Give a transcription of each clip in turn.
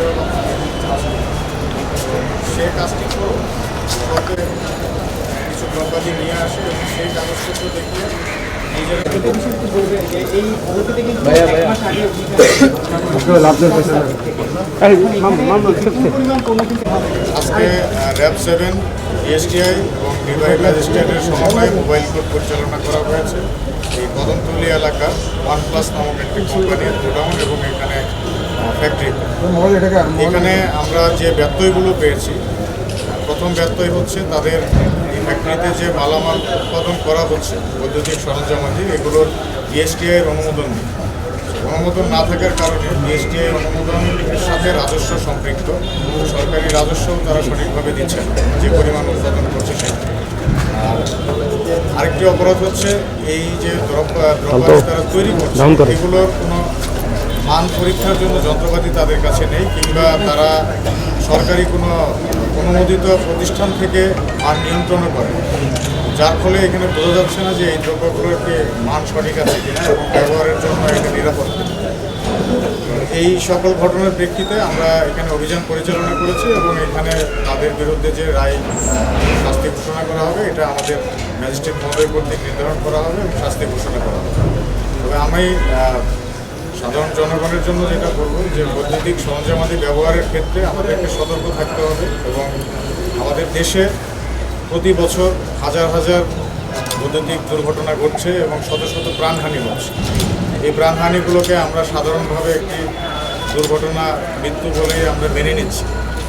সেরকম সে কাজটি করো কিছু দ্রব্যাদি নিয়ে আসে এবং সেই কাগজপত্র দেখিয়ে নিজেরা আজকে র্যাব 7 এসটিআই এবং নির্বাহী ম্যাজিস্ট্রেটের সমন্বয়ে মোবাইল কোর্ট পরিচালনা করা হয়েছে এই কদমতলী এলাকার OnePlus নামক একটি কোম্পানির গোডাউন এবং এখানে ফ্যাক্টরি। এখানে আমরা যে ব্যত্যয়গুলো পেয়েছি, প্রথম ব্যত্যয় হচ্ছে তাদের এই ফ্যাক্টরিতে যে মালামাল উৎপাদন করা হচ্ছে বৈদ্যুতিক সরঞ্জামাদি, এগুলোর বিএসটিআইয়ের অনুমোদন নেই। অনুমোদন না থাকার কারণে বিএসটিআই অনুমোদনের সাথে রাজস্ব সম্পৃক্ত, সরকারি রাজস্বও তারা সঠিকভাবে দিচ্ছে না যে পরিমাণ উৎপাদন করছে সেটা। আর আরেকটি অপরাধ হচ্ছে এই যে দ্রব্যাদি তারা তৈরি করছে এগুলোর কোনো মান পরীক্ষার জন্য যন্ত্রপাতি তাদের কাছে নেই, কিংবা তারা সরকারি কোনো অনুমোদিত প্রতিষ্ঠান থেকে মান নিয়ন্ত্রণও করে, যার ফলে এখানে বোঝা যাচ্ছে না যে এই দ্রব্যগুলোর কি মান সঠিক আছে কিনা এবং ব্যবহারের জন্য এটা নিরাপদ কিনা। এই সকল ঘটনার প্রেক্ষিতে আমরা এখানে অভিযান পরিচালনা করেছি এবং এখানে তাদের বিরুদ্ধে যে রায় শাস্তি ঘোষণা করা হবে এটা আমাদের ম্যাজিস্ট্রেট মহোদয় কর্তৃক নির্ধারণ করা হবে এবং শাস্তি ঘোষণা করা হবে। তবে আমি সাধারণ জনগণের জন্য যেটা বলবো যে বৈদ্যুতিক সরঞ্জামাদি ব্যবহারের ক্ষেত্রে আমাদেরকে সতর্ক থাকতে হবে এবং আমাদের দেশে প্রতি বছর হাজার হাজার বৈদ্যুতিক দুর্ঘটনা ঘটছে এবং শত শত প্রাণহানি হচ্ছে। এই প্রাণহানিগুলোকে আমরা সাধারণভাবে একটি দুর্ঘটনা মৃত্যু বলেই আমরা মেনে নিচ্ছি,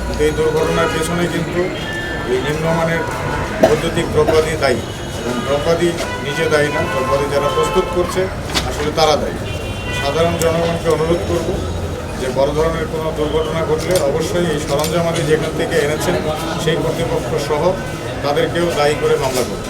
কিন্তু এই দুর্ঘটনার পেছনে কিন্তু এই নিম্নমানের বৈদ্যুতিক দ্রব্যাদি দায়ী এবং দ্রব্যাদি নিজে দায়ী না, দ্রব্যাদি যারা প্রস্তুত করছে আসলে তারা দায়ী। সাধারণ জনগণকে অনুরোধ করব যে বড় ধরনের কোনো দুর্ঘটনা ঘটলে অবশ্যই এই সরঞ্জামাদি যেখান থেকে এনেছেন সেই কর্তৃপক্ষ সহ তাদেরকেও দায়ী করে মামলা করবে।